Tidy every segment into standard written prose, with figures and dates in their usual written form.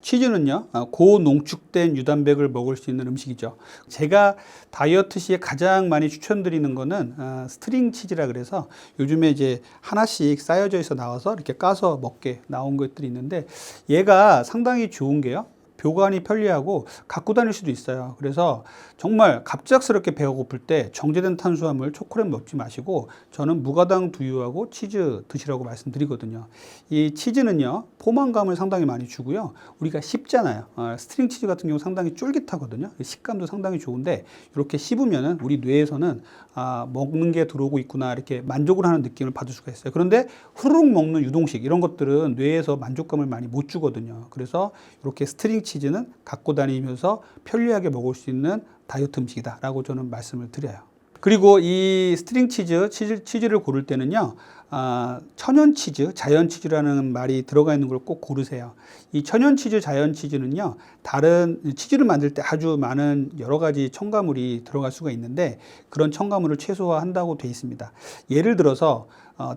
치즈는요, 고농축된 유단백을 먹을 수 있는 음식이죠. 제가 다이어트 시에 가장 많이 추천드리는 거는 스트링 치즈라 그래서 요즘에 이제 하나씩 쌓여져 있어 나와서 이렇게 까서 먹게 나온 것들이 있는데, 얘가 상당히 좋은 게요, 보관이 편리하고 갖고 다닐 수도 있어요. 그래서 정말 갑작스럽게 배가 고플 때 정제된 탄수화물, 초콜릿 먹지 마시고 저는 무가당 두유하고 치즈 드시라고 말씀드리거든요. 이 치즈는요, 포만감을 상당히 많이 주고요. 우리가 씹잖아요. 스트링 치즈 같은 경우 상당히 쫄깃하거든요. 식감도 상당히 좋은데 이렇게 씹으면은 우리 뇌에서는 먹는 게 들어오고 있구나, 이렇게 만족을 하는 느낌을 받을 수가 있어요. 그런데 후루룩 먹는 유동식 이런 것들은 뇌에서 만족감을 많이 못 주거든요. 그래서 이렇게 스트링 치즈는 갖고 다니면서 편리하게 먹을 수 있는 다이어트 음식이다 라고 저는 말씀을 드려요. 그리고 이 스트링 치즈를 고를 때는요, 천연 치즈, 자연 치즈라는 말이 들어가 있는 걸 꼭 고르세요. 이 천연 치즈, 자연 치즈는요, 다른 치즈를 만들 때 아주 많은 여러 가지 첨가물이 들어갈 수가 있는데 그런 첨가물을 최소화한다고 되어 있습니다. 예를 들어서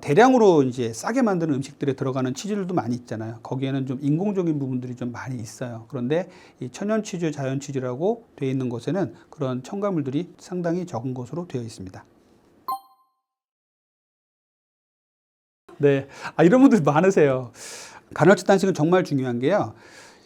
대량으로 이제 싸게 만드는 음식들에 들어가는 치즈들도 많이 있잖아요. 거기에는 좀 인공적인 부분들이 좀 많이 있어요. 그런데 이 천연 치즈, 자연 치즈라고 되어 있는 것에는 그런 첨가물들이 상당히 적은 것으로 되어 있습니다. 네, 이런 분들 많으세요. 간헐적 단식은 정말 중요한 게요,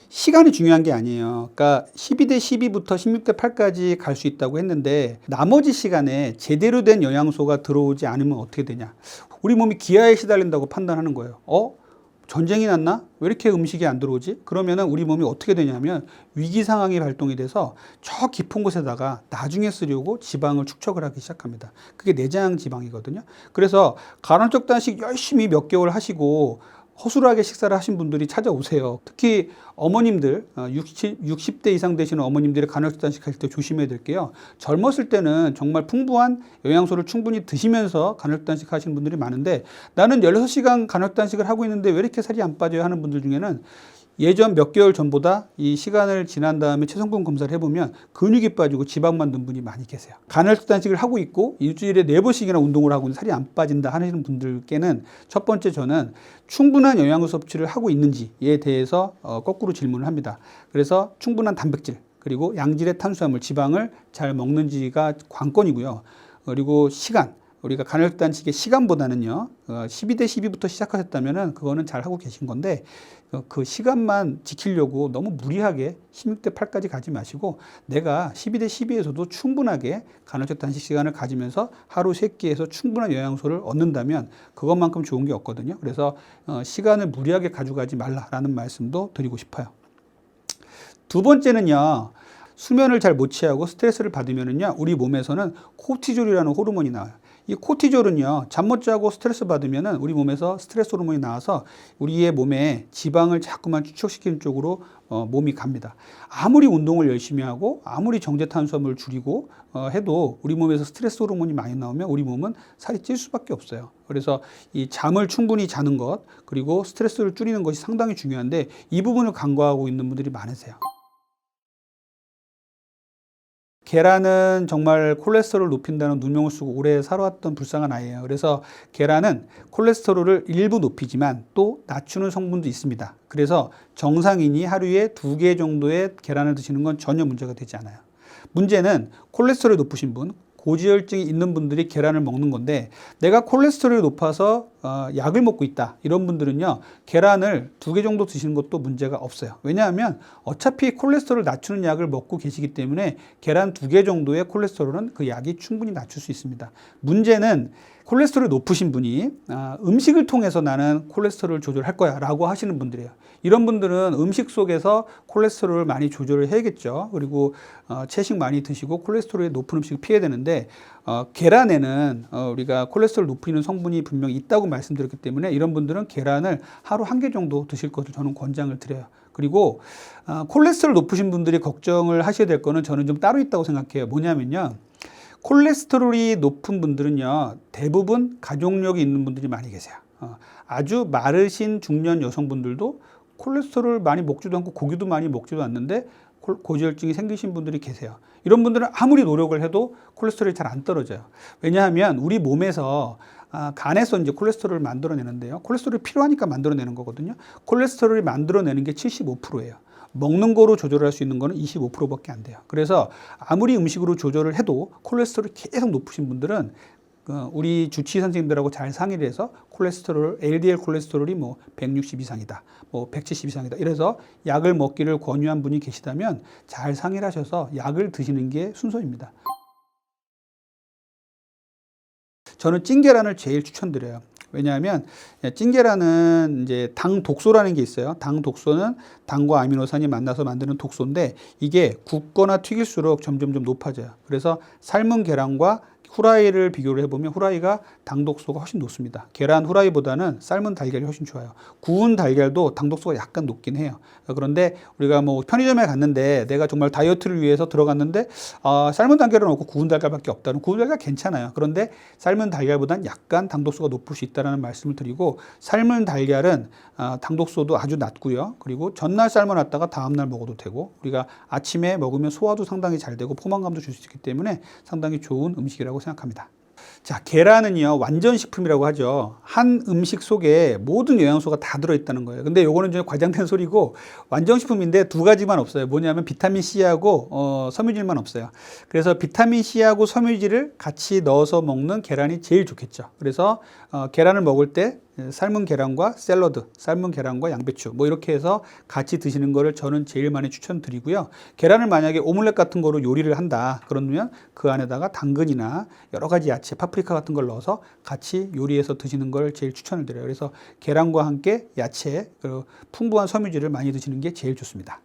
시간이 중요한 게 아니에요. 그러니까 12대 12부터 16대 8까지 갈 수 있다고 했는데 나머지 시간에 제대로 된 영양소가 들어오지 않으면 어떻게 되냐. 우리 몸이 기아에 시달린다고 판단하는 거예요. 전쟁이 났나? 왜 이렇게 음식이 안 들어오지? 그러면은 우리 몸이 어떻게 되냐면 위기 상황이 발동이 돼서 저 깊은 곳에다가 나중에 쓰려고 지방을 축적을 하기 시작합니다. 그게 내장 지방이거든요. 그래서 간헐적 단식 열심히 몇 개월 하시고 허술하게 식사를 하신 분들이 찾아오세요. 특히 어머님들, 60대 이상 되시는 어머님들이 간헐적 단식할 때 조심해야 될 게요, 젊었을 때는 정말 풍부한 영양소를 충분히 드시면서 간헐적 단식 하시는 분들이 많은데 나는 16시간 간헐적 단식을 하고 있는데 왜 이렇게 살이 안 빠져요 하는 분들 중에는 예전 몇 개월 전보다 이 시간을 지난 다음에 체성분 검사를 해보면 근육이 빠지고 지방만 는 분이 많이 계세요. 간헐적 단식을 하고 있고 일주일에 4번씩이나 운동을 하고 살이 안 빠진다 하시는 분들께는 첫 번째 저는 충분한 영양소 섭취를 하고 있는지에 대해서 거꾸로 질문을 합니다. 그래서 충분한 단백질 그리고 양질의 탄수화물, 지방을 잘 먹는지가 관건이고요. 그리고 시간, 우리가 간헐적 단식의 시간보다는요, 12대 12부터 시작하셨다면은 그거는 잘 하고 계신 건데 그 시간만 지키려고 너무 무리하게 16대 8까지 가지 마시고 내가 12대 12에서도 충분하게 간헐적 단식 시간을 가지면서 하루 3끼에서 충분한 영양소를 얻는다면 그것만큼 좋은 게 없거든요. 그래서 시간을 무리하게 가져가지 말라라는 말씀도 드리고 싶어요. 두 번째는요, 수면을 잘 못 취하고 스트레스를 받으면은요, 우리 몸에서는 코티졸이라는 호르몬이 나와요. 이 코티졸은요, 잠 못 자고 스트레스 받으면은 우리 몸에서 스트레스 호르몬이 나와서 우리의 몸에 지방을 자꾸만 축적시키는 쪽으로 몸이 갑니다. 아무리 운동을 열심히 하고 아무리 정제 탄수화물을 줄이고 해도 우리 몸에서 스트레스 호르몬이 많이 나오면 우리 몸은 살이 찔 수밖에 없어요. 그래서 이 잠을 충분히 자는 것 그리고 스트레스를 줄이는 것이 상당히 중요한데 이 부분을 간과하고 있는 분들이 많으세요. 계란은 정말 콜레스테롤을 높인다는 누명을 쓰고 오래 살아왔던 불쌍한 아이예요. 그래서 계란은 콜레스테롤을 일부 높이지만 또 낮추는 성분도 있습니다. 그래서 정상인이 하루에 2개 정도의 계란을 드시는 건 전혀 문제가 되지 않아요. 문제는 콜레스테롤이 높으신 분, 고지혈증이 있는 분들이 계란을 먹는 건데 내가 콜레스테롤이 높아서 약을 먹고 있다 이런 분들은요, 계란을 2개 정도 드시는 것도 문제가 없어요. 왜냐하면 어차피 콜레스테롤을 낮추는 약을 먹고 계시기 때문에 계란 2개 정도의 콜레스테롤은 그 약이 충분히 낮출 수 있습니다. 문제는 콜레스테롤이 높으신 분이 음식을 통해서 나는 콜레스테롤을 조절할 거야 라고 하시는 분들이에요. 이런 분들은 음식 속에서 콜레스테롤을 많이 조절을 해야겠죠. 그리고 채식 많이 드시고 콜레스테롤이 높은 음식을 피해야 되는데 계란에는 우리가 콜레스테롤 높이는 성분이 분명히 있다고 말씀드렸기 때문에 이런 분들은 계란을 하루 1개 정도 드실 것을 저는 권장을 드려요. 그리고 콜레스테롤 높으신 분들이 걱정을 하셔야 될 거는 저는 좀 따로 있다고 생각해요. 뭐냐면요, 콜레스테롤이 높은 분들은요, 대부분 가족력이 있는 분들이 많이 계세요. 아주 마르신 중년 여성분들도 콜레스테롤 많이 먹지도 않고 고기도 많이 먹지도 않는데 고지혈증이 생기신 분들이 계세요. 이런 분들은 아무리 노력을 해도 콜레스테롤이 잘 안 떨어져요. 왜냐하면 우리 몸에서 간에서 이제 콜레스테롤을 만들어내는데요, 콜레스테롤이 필요하니까 만들어내는 거거든요. 콜레스테롤이 만들어내는 게 75%예요. 먹는 거로 조절할 수 있는 거는 25%밖에 안 돼요. 그래서 아무리 음식으로 조절을 해도 콜레스테롤이 계속 높으신 분들은 우리 주치의 선생님들하고 잘 상의를 해서 콜레스테롤, LDL 콜레스테롤이 뭐 160 이상이다, 뭐 170 이상이다. 이래서 약을 먹기를 권유한 분이 계시다면 잘 상의를 하셔서 약을 드시는 게 순서입니다. 저는 찐계란을 제일 추천드려요. 왜냐하면 찐계란은 이제 당 독소라는 게 있어요. 당 독소는 당과 아미노산이 만나서 만드는 독소인데 이게 굽거나 튀길수록 점점점 높아져요. 그래서 삶은 계란과 후라이를 비교를 해보면 후라이가 당독소가 훨씬 높습니다. 계란 후라이보다는 삶은 달걀이 훨씬 좋아요. 구운 달걀도 당독소가 약간 높긴 해요. 그런데 우리가 뭐 편의점에 갔는데 내가 정말 다이어트를 위해서 들어갔는데 삶은 달걀은 없고 구운 달걀밖에 없다는, 구운 달걀 괜찮아요. 그런데 삶은 달걀보다는 약간 당독소가 높을 수 있다는 말씀을 드리고, 삶은 달걀은 당독소도 아주 낮고요. 그리고 전날 삶아놨다가 다음날 먹어도 되고, 우리가 아침에 먹으면 소화도 상당히 잘 되고 포만감도 줄 수 있기 때문에 상당히 좋은 음식이라고 생각합니다. 자, 계란은요, 완전식품이라고 하죠. 한 음식 속에 모든 영양소가 다 들어있다는 거예요. 근데 요거는 좀 과장된 소리고, 완전식품인데 두 가지만 없어요. 뭐냐면 비타민C하고 섬유질만 없어요. 그래서 비타민C하고 섬유질을 같이 넣어서 먹는 계란이 제일 좋겠죠. 그래서 계란을 먹을 때 삶은 계란과 샐러드, 삶은 계란과 양배추 뭐 이렇게 해서 같이 드시는 거를 저는 제일 많이 추천드리고요. 계란을 만약에 오믈렛 같은 거로 요리를 한다 그러면 그 안에다가 당근이나 여러 가지 야채, 파프리카 같은 걸 넣어서 같이 요리해서 드시는 걸 제일 추천을 드려요. 그래서 계란과 함께 야채, 그리고 풍부한 섬유질을 많이 드시는 게 제일 좋습니다.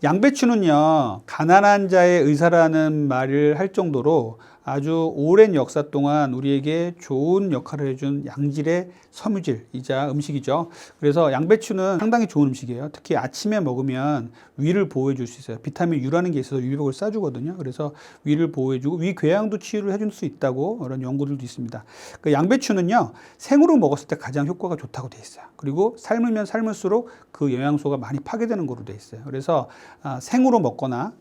양배추는요, 가난한 자의 의사라는 말을 할 정도로 아주 오랜 역사 동안 우리에게 좋은 역할을 해준 양질의 섬유질이자 음식이죠. 그래서 양배추는 상당히 좋은 음식이에요. 특히 아침에 먹으면 위를 보호해 줄 수 있어요. 비타민 U라는 게 있어서 위벽을 쏴주거든요. 그래서 위를 보호해주고 위 궤양도 치유를 해줄 수 있다고 그런 연구들도 있습니다. 그 양배추는요, 생으로 먹었을 때 가장 효과가 좋다고 돼 있어요. 그리고 삶으면 삶을수록 그 영양소가 많이 파괴되는 거로 돼 있어요. 그래서 생으로 먹거나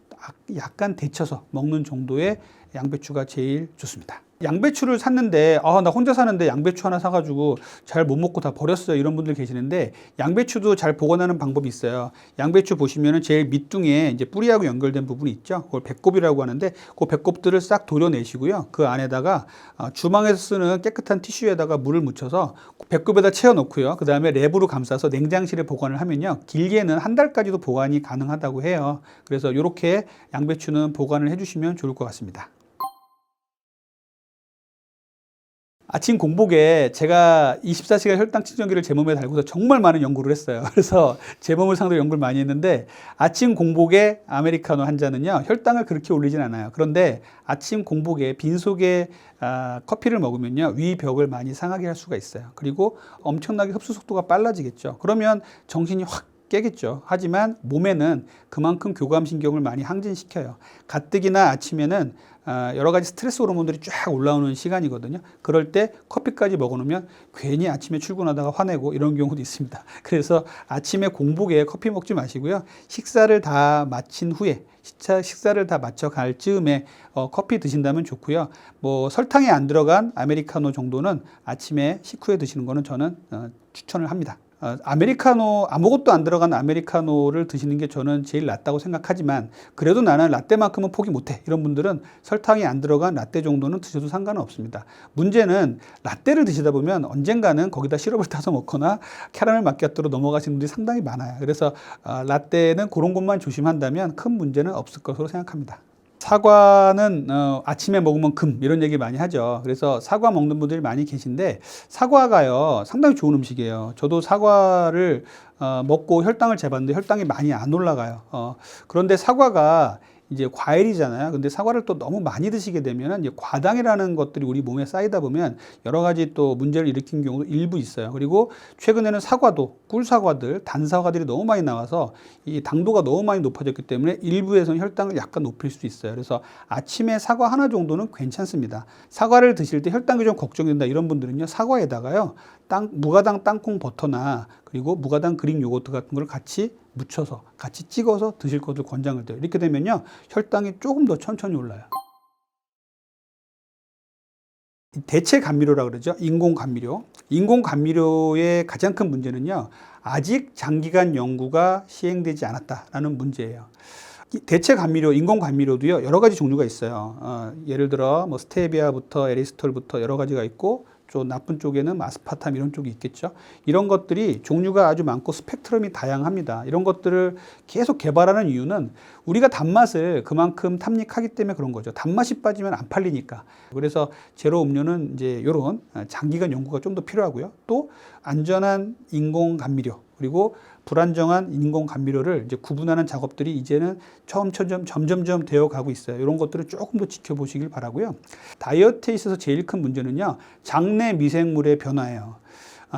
약간 데쳐서 먹는 정도의 양배추가 제일 좋습니다. 양배추를 샀는데 나 혼자 사는데 양배추 하나 사가지고 잘 못 먹고 다 버렸어요, 이런 분들 계시는데, 양배추도 잘 보관하는 방법이 있어요. 양배추 보시면은 제일 밑둥에 이제 뿌리하고 연결된 부분이 있죠. 그걸 배꼽이라고 하는데 그 배꼽들을 싹 도려내시고요. 그 안에다가 주방에서 쓰는 깨끗한 티슈에다가 물을 묻혀서 배꼽에다 채워 놓고요. 그 다음에 랩으로 감싸서 냉장실에 보관을 하면요, 길게는 한 달까지도 보관이 가능하다고 해요. 그래서 이렇게 양배추는 보관을 해주시면 좋을 것 같습니다. 아침 공복에 제가 24시간 혈당 측정기를 제 몸에 달고서 정말 많은 연구를 했어요. 그래서 제 몸을 상대로 연구를 많이 했는데, 아침 공복에 아메리카노 한 잔은요, 혈당을 그렇게 올리진 않아요. 그런데 아침 공복에 빈속에 커피를 먹으면요, 위벽을 많이 상하게 할 수가 있어요. 그리고 엄청나게 흡수 속도가 빨라지겠죠. 그러면 정신이 확 깨겠죠. 하지만 몸에는 그만큼 교감신경을 많이 항진시켜요. 가뜩이나 아침에는 여러 가지 스트레스 호르몬들이 쫙 올라오는 시간이거든요. 그럴 때 커피까지 먹어놓으면 괜히 아침에 출근하다가 화내고 이런 경우도 있습니다. 그래서 아침에 공복에 커피 먹지 마시고요. 식사를 다 마친 후에, 식사를 다 마쳐 갈 즈음에 커피 드신다면 좋고요. 뭐 설탕이 안 들어간 아메리카노 정도는 아침에 식후에 드시는 거는 저는 추천을 합니다. 아메리카노, 아무것도 안 들어간 아메리카노를 드시는 게 저는 제일 낫다고 생각하지만, 그래도 나는 라떼만큼은 포기 못해, 이런 분들은 설탕이 안 들어간 라떼 정도는 드셔도 상관은 없습니다. 문제는 라떼를 드시다 보면 언젠가는 거기다 시럽을 타서 먹거나 캐러멜 마키아토로 넘어가시는 분들이 상당히 많아요. 그래서 라떼는 그런 것만 조심한다면 큰 문제는 없을 것으로 생각합니다. 사과는 아침에 먹으면 금, 이런 얘기 많이 하죠. 그래서 사과 먹는 분들이 많이 계신데, 사과가요 상당히 좋은 음식이에요. 저도 사과를 먹고 혈당을 재봤는데 혈당이 많이 안 올라가요. 그런데 사과가 이제 과일이잖아요. 근데 사과를 또 너무 많이 드시게 되면은 이제 과당이라는 것들이 우리 몸에 쌓이다 보면 여러 가지 또 문제를 일으키는 경우도 일부 있어요. 그리고 최근에는 사과도, 꿀사과들, 단사과들이 너무 많이 나와서 이 당도가 너무 많이 높아졌기 때문에 일부에서는 혈당을 약간 높일 수 있어요. 그래서 아침에 사과 하나 정도는 괜찮습니다. 사과를 드실 때 혈당이 좀 걱정된다 이런 분들은요, 사과에다가요, 무가당 땅콩 버터나 그리고 무가당 그릭 요거트 같은 걸 같이 묻혀서 같이 찍어서 드실 것을 권장을 드려요. 이렇게 되면요, 혈당이 조금 더 천천히 올라요. 대체 감미료라 그러죠. 인공 감미료. 인공 감미료의 가장 큰 문제는요, 아직 장기간 연구가 시행되지 않았다라는 문제예요. 대체 감미료, 인공 감미료도요, 여러 가지 종류가 있어요. 예를 들어 뭐 스테비아부터 에리스톨부터 여러 가지가 있고, 좀 나쁜 쪽에는 아스파탐 이런 쪽이 있겠죠. 이런 것들이 종류가 아주 많고 스펙트럼이 다양합니다. 이런 것들을 계속 개발하는 이유는 우리가 단맛을 그만큼 탐닉하기 때문에 그런 거죠. 단맛이 빠지면 안 팔리니까. 그래서 제로 음료는 이제 이런 장기간 연구가 좀 더 필요하고요. 또 안전한 인공 감미료, 그리고 불안정한 인공 감미료를 이제 구분하는 작업들이 이제는 점점점 되어 가고 있어요. 이런 것들을 조금 더 지켜보시길 바라고요. 다이어트에 있어서 제일 큰 문제는요, 장내 미생물의 변화예요.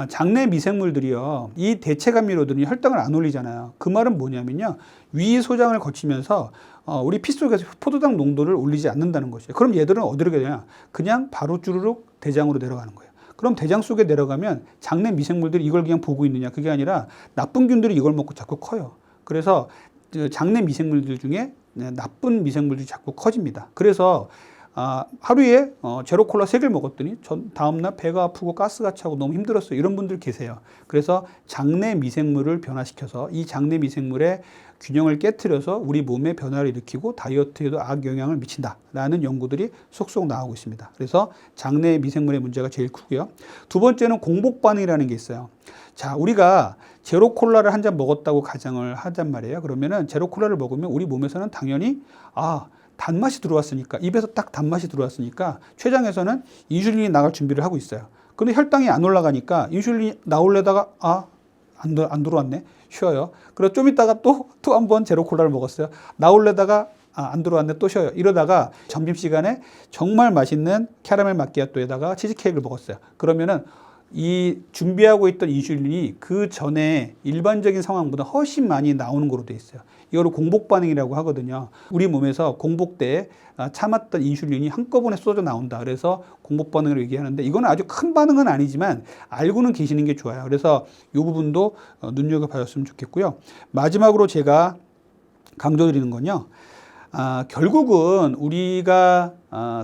장내 미생물들이요, 이 대체 감미료들이 혈당을 안 올리잖아요. 그 말은 뭐냐면요, 위 소장을 거치면서 우리 피 속에서 포도당 농도를 올리지 않는다는 것이에요. 그럼 얘들은 어디로 가냐? 그냥 바로 주르륵 대장으로 내려가는 거예요. 그럼 대장 속에 내려가면 장내 미생물들이 이걸 그냥 보고 있느냐? 그게 아니라 나쁜 균들이 이걸 먹고 자꾸 커요. 그래서 장내 미생물들 중에 나쁜 미생물들이 자꾸 커집니다. 그래서 하루에 제로 콜라 3개를 먹었더니 다음날 배가 아프고 가스가 차고 너무 힘들었어요. 이런 분들 계세요. 그래서 장내 미생물을 변화시켜서 이 장내 미생물의 균형을 깨트려서 우리 몸에 변화를 일으키고 다이어트에도 악영향을 미친다라는 연구들이 속속 나오고 있습니다. 그래서 장내 미생물의 문제가 제일 크고요. 두 번째는 공복 반응이라는 게 있어요. 자, 우리가 제로 콜라를 한 잔 먹었다고 가정을 하잔 말이에요. 그러면은 제로 콜라를 먹으면 우리 몸에서는 당연히 단맛이 들어왔으니까, 입에서 딱 단맛이 들어왔으니까 췌장에서는 인슐린이 나갈 준비를 하고 있어요. 근데 혈당이 안 올라가니까 인슐린이 나오려다가 안 들어왔네. 쉬어요. 그리고 좀 있다가 또 한 번 제로 콜라를 먹었어요. 나오려다가 안 들어왔네. 또 쉬어요. 이러다가 점심시간에 정말 맛있는 캐러멜 마키아토에다가 치즈케이크를 먹었어요. 그러면은 이 준비하고 있던 인슐린이 그 전에 일반적인 상황보다 훨씬 많이 나오는 거로 돼 있어요. 이거를 공복 반응이라고 하거든요. 우리 몸에서 공복 때 참았던 인슐린이 한꺼번에 쏟아져 나온다. 그래서 공복 반응을 얘기하는데, 이거는 아주 큰 반응은 아니지만 알고는 계시는 게 좋아요. 그래서 이 부분도 눈여겨봐줬으면 좋겠고요. 마지막으로 제가 강조드리는 건요, 결국은 우리가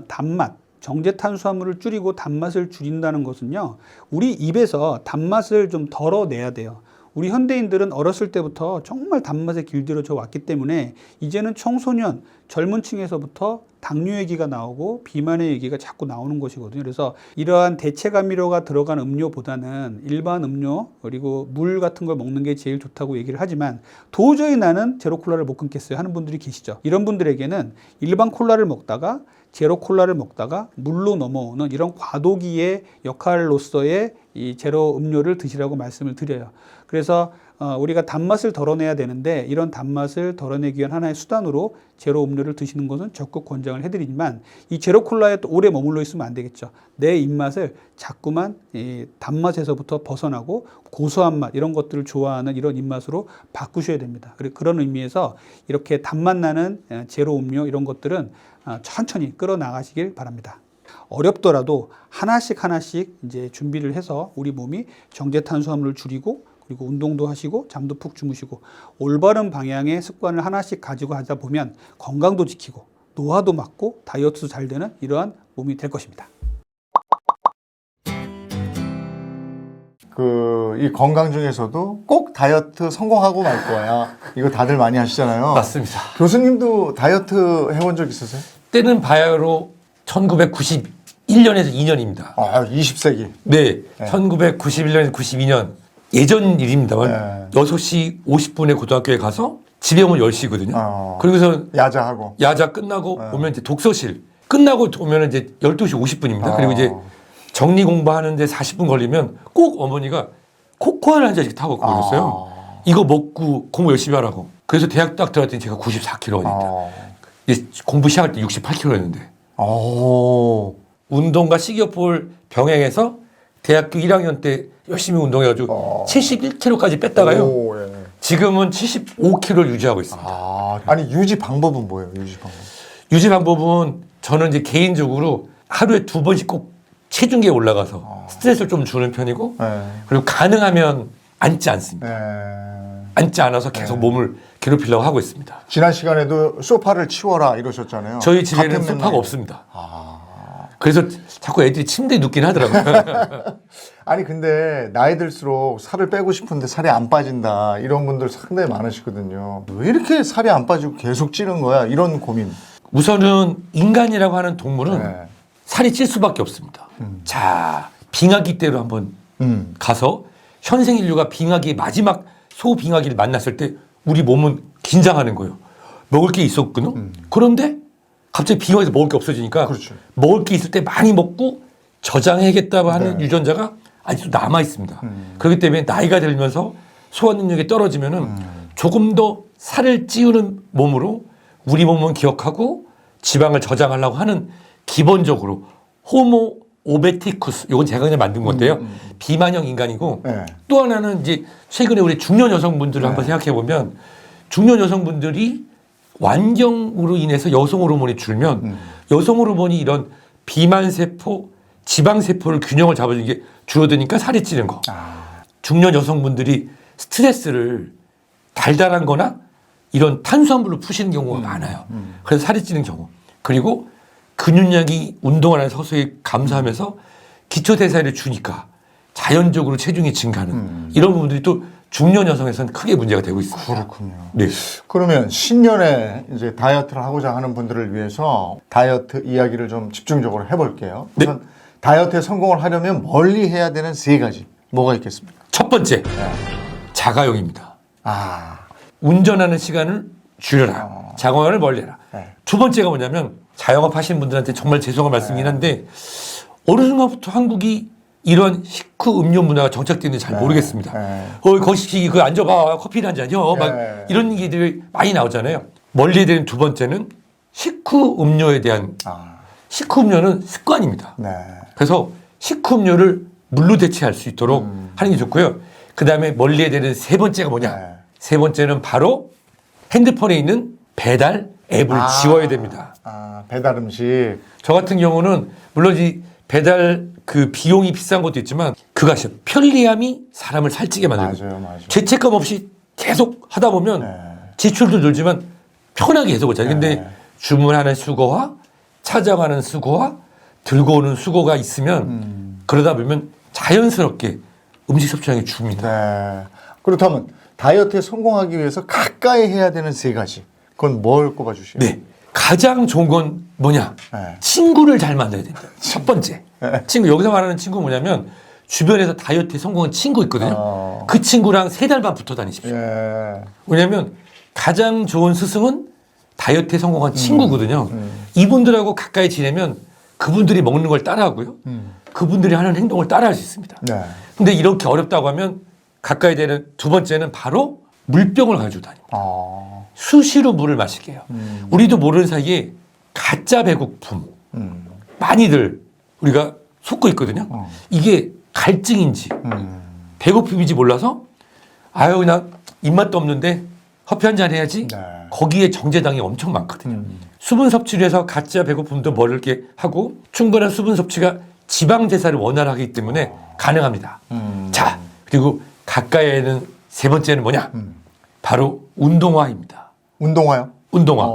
단맛, 정제 탄수화물을 줄이고 단맛을 줄인다는 것은요, 우리 입에서 단맛을 좀 덜어내야 돼요. 우리 현대인들은 어렸을 때부터 정말 단맛에 길들여져 왔기 때문에 이제는 청소년, 젊은 층에서부터 당뇨 얘기가 나오고 비만의 얘기가 자꾸 나오는 것이거든요. 그래서 이러한 대체 감미료가 들어간 음료보다는 일반 음료, 그리고 물 같은 걸 먹는 게 제일 좋다고 얘기를 하지만, 도저히 나는 제로 콜라를 못 끊겠어요 하는 분들이 계시죠. 이런 분들에게는 일반 콜라를 먹다가 제로 콜라를 먹다가 물로 넘어오는 이런 과도기의 역할로서의 이 제로 음료를 드시라고 말씀을 드려요. 그래서 우리가 단맛을 덜어내야 되는데, 이런 단맛을 덜어내기 위한 하나의 수단으로 제로 음료를 드시는 것은 적극 권장을 해드리지만, 이 제로 콜라에 또 오래 머물러 있으면 안 되겠죠. 내 입맛을 자꾸만 이 단맛에서부터 벗어나고 고소한 맛, 이런 것들을 좋아하는 이런 입맛으로 바꾸셔야 됩니다. 그런 의미에서 이렇게 단맛 나는 제로 음료 이런 것들은 천천히 끌어나가시길 바랍니다. 어렵더라도 하나씩 이제 준비를 해서 우리 몸이 정제 탄수화물을 줄이고, 그리고 운동도 하시고 잠도 푹 주무시고 올바른 방향의 습관을 하나씩 가지고 하다 보면 건강도 지키고 노화도 막고 다이어트도 잘 되는 이러한 몸이 될 것입니다. 이 건강 중에서도 꼭 다이어트 성공하고 말 거야. 이거 다들 많이 하시잖아요. 맞습니다. 교수님도 다이어트 해본 적 있으세요? 때는 바야흐로 1991년에서 2년입니다. 20세기. 네, 1991년에서 92년. 예전 일입니다만 6시 50분에 고등학교에 가서 집에 오면 10시거든요. 그러고서 야자 끝나고 오면 이제 독서실 끝나고 오면 이제 12시 50분입니다. 그리고 이제 정리 공부하는데 40분 걸리면 꼭 어머니가 코코아를 한 잔씩 타고 그러셨어요. 이거 먹고 공부 열심히 하라고. 그래서 대학 딱 들어갔더니 제가 94kg입니다. 공부 시작할 때 68kg였는데. 운동과 식이요법을 병행해서 대학교 1학년 때 열심히 운동해가지고 71kg까지 뺐다가요. 지금은 75kg를 유지하고 있습니다. 아니 유지 방법은 뭐예요? 유지 방법은 저는 이제 개인적으로 하루에 2번씩 꼭 체중계에 올라가서 스트레스를 좀 주는 편이고, 그리고 가능하면 앉지 않습니다. 앉지 않아서 계속 몸을 괴롭히려고 하고 있습니다. 지난 시간에도 소파를 치워라 이러셨잖아요. 저희 집에는 소파가 없습니다. 그래서 자꾸 애들이 침대에 눕긴 하더라고요. 아니 근데 나이 들수록 살을 빼고 싶은데 살이 안 빠진다 이런 분들 상당히 많으시거든요. 왜 이렇게 살이 안 빠지고 계속 찌는 거야? 이런 고민. 우선은 인간이라고 하는 동물은 네. 살이 찔 수밖에 없습니다. 자, 빙하기 때로 한번 가서 현생 인류가 빙하기의 마지막 소빙하기를 만났을 때 우리 몸은 긴장하는 거예요. 먹을 게 있었거든. 그런데 갑자기 빙하기에서 먹을 게 없어지니까 그렇죠. 먹을 게 있을 때 많이 먹고 저장해야겠다고 하는 네. 유전자가 아직도 남아 있습니다. 그렇기 때문에 나이가 들면서 소화 능력이 떨어지면은 조금 더 살을 찌우는 몸으로 우리 몸은 기억하고 지방을 저장하려고 하는 기본적으로 호모 오베티쿠스, 이건 제가 그냥 만든 건데요. 비만형 인간이고 네. 또 하나는 이제 최근에 우리 중년 여성분들을 한번 생각해 보면 중년 여성분들이 완경으로 인해서 여성 호르몬이 줄면 여성 호르몬이 이런 비만 세포, 지방 세포를 균형을 잡아주는 게 줄어드니까 살이 찌는 거. 중년 여성분들이 스트레스를 달달한 거나 이런 탄수화물로 푸시는 경우가 많아요. 그래서 살이 찌는 경우. 그리고 근육량이 운동하는 서서히 감소하면서 기초대사를 주니까 자연적으로 체중이 증가하는 이런 부분들이 또 중년 여성에서는 크게 문제가 되고 있습니다. 그렇군요. 네. 그러면 신년에 이제 다이어트를 하고자 하는 분들을 위해서 다이어트 이야기를 좀 집중적으로 해볼게요. 네. 우선 다이어트에 성공을 하려면 멀리 해야 되는 3가지 뭐가 있겠습니까? 첫 번째, 자가용입니다. 아, 운전하는 시간을 줄여라. 자가용을 멀리해라. 네. 두 번째가 뭐냐면 자영업 하시는 분들한테 정말 죄송한 말씀이긴 한데 어느 순간부터 한국이 이런 식후 음료 문화가 정착되는지 잘 모르겠습니다. 거시기 그 앉아봐 커피 한 잔요. 막 이런 얘기들이 많이 나오잖아요. 멀리 해야 되는 두 번째는 식후 음료에 대한 식후 음료는 습관입니다. 네. 그래서 식후 음료를 물로 대체할 수 있도록 하는 게 좋고요. 그 다음에 멀리 해야 되는 세 번째가 뭐냐? 네. 세 번째는 바로 핸드폰에 있는 배달 앱을 지워야 됩니다. 배달 음식. 저 같은 경우는 물론 이 배달 그 비용이 비싼 것도 있지만 그거 아시죠? 편리함이 사람을 살찌게 만들고 맞아요. 죄책감 없이 계속 하다 보면 지출도 늘지만 편하게 해서 보잖아요. 근데 주문하는 수고와 찾아가는 수고와 들고 오는 수고가 있으면 그러다 보면 자연스럽게 음식 섭취량이 줍니다. 네. 그렇다면 다이어트에 성공하기 위해서 가까이 해야 되는 3가지. 그건 뭘 꼽아주시요? 네. 가장 좋은 건 뭐냐? 네. 친구를 잘 만들어야 된다. 첫 번째. 친구. 여기서 말하는 친구 뭐냐면 주변에서 다이어트에 성공한 친구 있거든요. 그 친구랑 3달만 붙어 다니십시오. 왜냐하면 가장 좋은 스승은 다이어트에 성공한 친구거든요. 이분들하고 가까이 지내면 그분들이 먹는 걸 따라하고요. 그분들이 하는 행동을 따라할 수 있습니다. 네. 근데 이렇게 어렵다고 하면 가까이 되는 두 번째는 바로 물병을 가지고 다닙니다. 수시로 물을 마시게 해요. 우리도 모르는 사이에 가짜 배고픔 많이들 우리가 속고 있거든요. 이게 갈증인지 배고픔인지 몰라서 아유 그냥 입맛도 없는데 커피 한 잔 해야지. 네. 거기에 정제당이 엄청 많거든요. 수분 섭취를 해서 가짜 배고픔도 멀게 하고 충분한 수분 섭취가 지방 대사를 원활하기 때문에 가능합니다. 자, 그리고 가까이에는 세 번째는 뭐냐? 바로 운동화입니다. 운동화요? 운동화.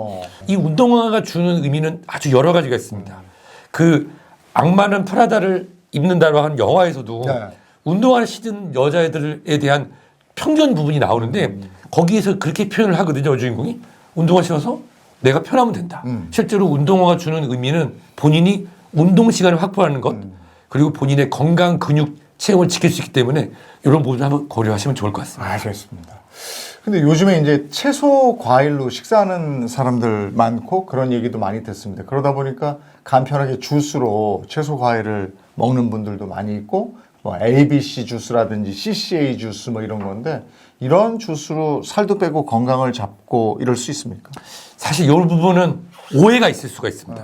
이 운동화가 주는 의미는 아주 여러 가지가 있습니다. 그 악마는 프라다를 입는다고 하는 영화에서도 운동화를 신은 여자애들에 대한 편견 부분이 나오는데 거기에서 그렇게 표현을 하거든요. 주인공이. 운동화 신어서 내가 편하면 된다. 실제로 운동화가 주는 의미는 본인이 운동 시간을 확보하는 것 그리고 본인의 건강 근육 체형을 지킬 수 있기 때문에 이런 부분을 한번 고려하시면 좋을 것 같습니다. 알겠습니다. 근데 요즘에 이제 채소 과일로 식사하는 사람들 많고 그런 얘기도 많이 듣습니다. 그러다 보니까 간편하게 주스로 채소 과일을 먹는 분들도 많이 있고 뭐 ABC 주스라든지 CCA 주스 뭐 이런 건데 이런 주스로 살도 빼고 건강을 잡고 이럴 수 있습니까? 사실 이 부분은 오해가 있을 수가 있습니다.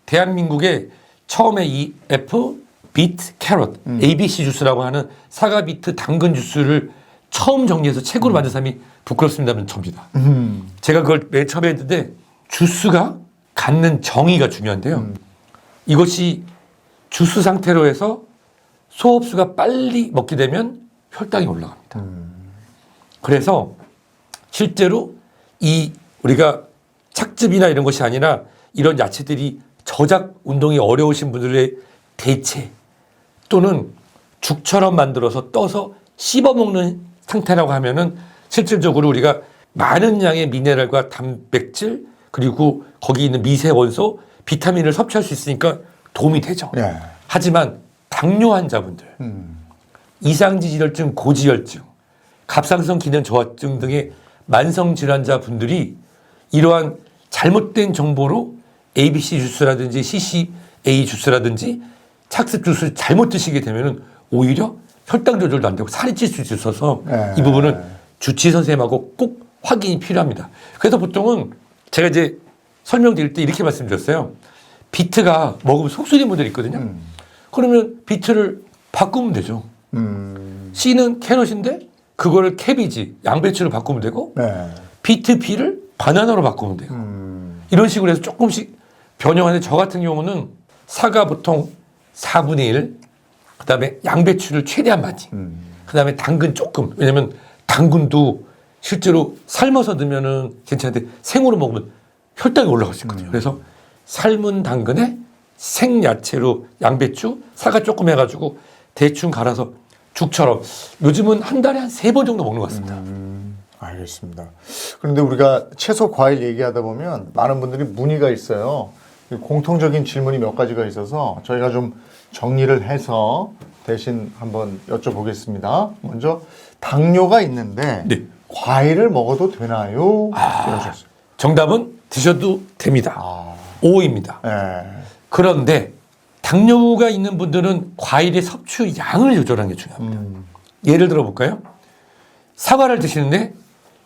대한민국에 처음에 이 애플, 비트, 캐럿, ABC 주스라고 하는 사과, 비트, 당근 주스를 처음 정리해서 책으로 만든 사람이 부끄럽습니다면 접니다. 제가 그걸 맨 처음에 했는데 주스가 갖는 정의가 중요한데요. 이것이 주스 상태로 해서 소흡수가 빨리 먹게 되면 혈당이 올라갑니다. 그래서 실제로 이 우리가 착즙이나 이런 것이 아니라 이런 야채들이 저작 운동이 어려우신 분들의 대체 또는 죽처럼 만들어서 떠서 씹어먹는 상태라고 하면은 실질적으로 우리가 많은 양의 미네랄과 단백질 그리고 거기 있는 미세 원소, 비타민을 섭취할 수 있으니까 도움이 되죠. 예. 하지만 당뇨 환자분들, 이상지질혈증, 고지혈증, 갑상선 기능 저하증 등의 만성 질환자 분들이 이러한 잘못된 정보로 ABC 주스라든지 CCA 주스라든지 착습 주스를 잘못 드시게 되면은 오히려 혈당 조절도 안 되고 살이 찔 수 있어서 이 부분은 주치의 선생님하고 꼭 확인이 필요합니다. 그래서 보통은 제가 이제 설명드릴 때 이렇게 말씀드렸어요. 비트가 먹으면 속 쓰리는 분들이 있거든요. 그러면 비트를 바꾸면 되죠. C는 캐럿인데 그거를 캐비지, 양배추로 바꾸면 되고 비트 B를 바나나로 바꾸면 돼요. 이런 식으로 해서 조금씩 변형하는데 저 같은 경우는 사과 보통 4분의 1, 그 다음에 양배추를 최대한 많이, 그 다음에 당근 조금. 왜냐면 당근도 실제로 삶아서 넣으면은 괜찮은데 생으로 먹으면 혈당이 올라갈 수 있거든요. 그래서 삶은 당근에 생야채로 양배추, 사과 조금 해가지고 대충 갈아서 죽처럼 요즘은 한 달에 한 3번 정도 먹는 것 같습니다. 알겠습니다. 그런데 우리가 채소 과일 얘기하다 보면 많은 분들이 문의가 있어요. 공통적인 질문이 몇 가지가 있어서 저희가 좀 정리를 해서 대신 한번 여쭤보겠습니다. 먼저 당뇨가 있는데 네. 과일을 먹어도 되나요? 이러셨어요. 정답은 드셔도 됩니다. O입니다. 네. 그런데 당뇨가 있는 분들은 과일의 섭취 양을 조절하는 게 중요합니다. 예를 들어 볼까요? 사과를 드시는데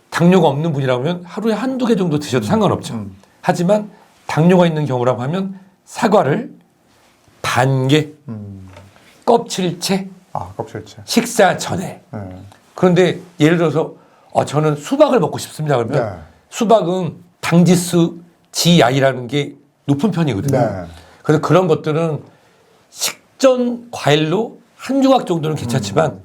당뇨가 없는 분이라면 하루에 한두 개 정도 드셔도 상관없죠. 하지만 당뇨가 있는 경우라고 하면 사과를 반 개, 껍질째, 껍질째. 식사 전에. 그런데 예를 들어서 저는 수박을 먹고 싶습니다. 그러면 수박은 당지수 GI라는 게 높은 편이거든요. 그래서 그런 것들은 식전 과일로 한 조각 정도는 괜찮지만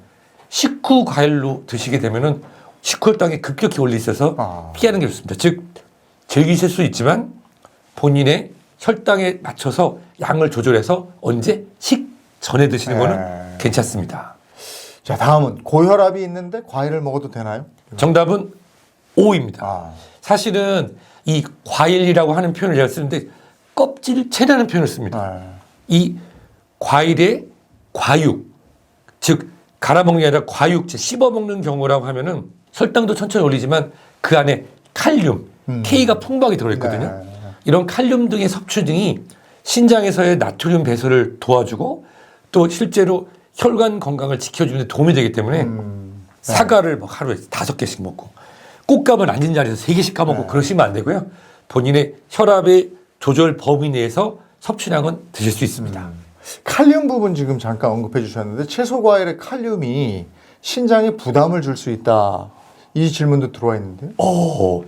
식후 과일로 드시게 되면은 식후 혈당이 급격히 올리 있어서 피하는 게 좋습니다. 즉 즐기실 수 있지만 본인의 혈당에 맞춰서 양을 조절해서 언제 식전에 드시는 거는 괜찮습니다. 자, 다음은 고혈압이 있는데 과일을 먹어도 되나요? 정답은 O입니다. 사실은 이 과일이라고 하는 표현을 제가 쓰는데 껍질채라는 표현을 씁니다. 이 과일의 과육, 즉 갈아먹는 게 아니라 과육체, 씹어먹는 경우라고 하면은 혈당도 천천히 올리지만 그 안에 칼륨, K가 풍부하게 들어있거든요. 이런 칼륨 등의 섭취 등이 신장에서의 나트륨 배설을 도와주고 또 실제로 혈관 건강을 지켜주는 데 도움이 되기 때문에 사과를 뭐 하루에 5개씩 먹고 꽃감을 앉은 자리에서 3개씩 까먹고 그러시면 안 되고요. 본인의 혈압의 조절 범위 내에서 섭취량은 드실 수 있습니다. 칼륨 부분 지금 잠깐 언급해 주셨는데 채소 과일의 칼륨이 신장에 부담을 줄 수 있다. 이 질문도 들어와 있는데요.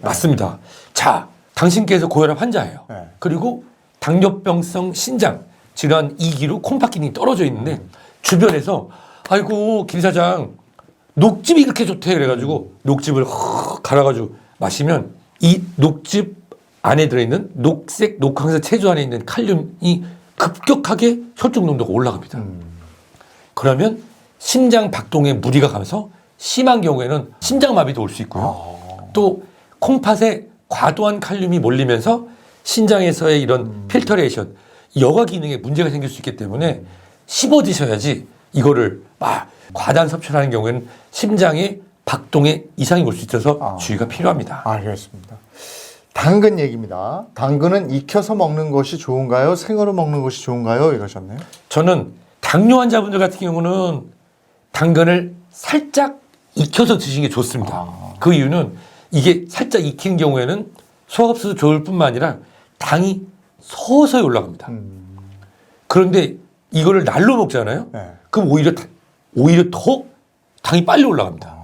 맞습니다. 자, 당신께서 고혈압 환자예요. 그리고 당뇨병성 신장 질환 2기로 콩팥 기능이 떨어져 있는데 주변에서 아이고 김 사장 녹즙이 그렇게 좋대 그래가지고 녹즙을 갈아가지고 마시면 이 녹즙 안에 들어있는 녹색 녹황색 체조 안에 있는 칼륨이 급격하게 혈중 농도가 올라갑니다. 그러면 심장 박동에 무리가 가면서 심한 경우에는 심장마비도 올 수 있고요. 또 콩팥에 과도한 칼륨이 몰리면서 신장에서의 이런 필터레이션, 여과 기능에 문제가 생길 수 있기 때문에 씹어 드셔야지 이거를 과다한 섭취를 하는 경우에는 심장의 박동에 이상이 올 수 있어서 주의가 필요합니다. 알겠습니다. 당근 얘기입니다. 당근은 익혀서 먹는 것이 좋은가요? 생으로 먹는 것이 좋은가요? 이러셨네요. 저는 당뇨 환자분들 같은 경우는 당근을 살짝 익혀서 드시는 게 좋습니다. 그 이유는 이게 살짝 익힌 경우에는 소화흡수도 좋을 뿐만 아니라 당이 서서히 올라갑니다. 그런데 이거를 날로 먹잖아요. 그럼 오히려 더 당이 빨리 올라갑니다.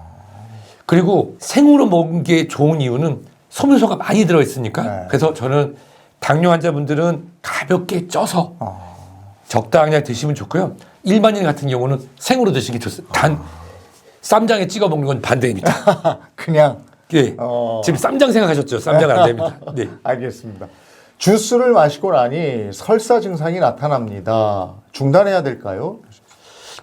그리고 생으로 먹는 게 좋은 이유는 섬유소가 많이 들어있으니까. 그래서 저는 당뇨 환자분들은 가볍게 쪄서 적당량 드시면 좋고요. 일반인 같은 경우는 생으로 드시는 게 좋습니다. 단 쌈장에 찍어 먹는 건 반대입니다. 그냥. 예. 지금 쌈장 생각하셨죠? 쌈장은 안 됩니다. 네. 알겠습니다. 주스를 마시고 나니 설사 증상이 나타납니다. 중단해야 될까요?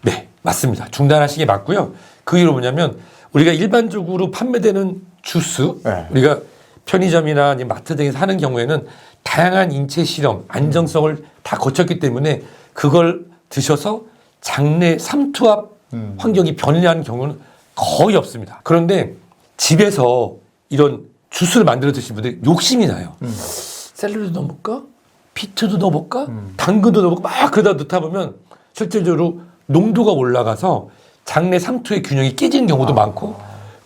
네, 맞습니다. 중단하시는 게 맞고요. 그 이유로 뭐냐면 우리가 일반적으로 판매되는 주스, 네. 우리가 편의점이나 아니면 마트 등에서 하는 경우에는 다양한 인체 실험, 안정성을 다 거쳤기 때문에 그걸 드셔서 장내 삼투압 환경이 변이하는 경우는 거의 없습니다. 그런데 집에서 이런 주스를 만들어 드시는 분들이 욕심이 나요. 샐러리도 넣어볼까? 비트도 넣어볼까? 당근도 넣어볼까? 막 그러다 넣다 보면 실질적으로 농도가 올라가서 장내 삼투의 균형이 깨지는 경우도 많고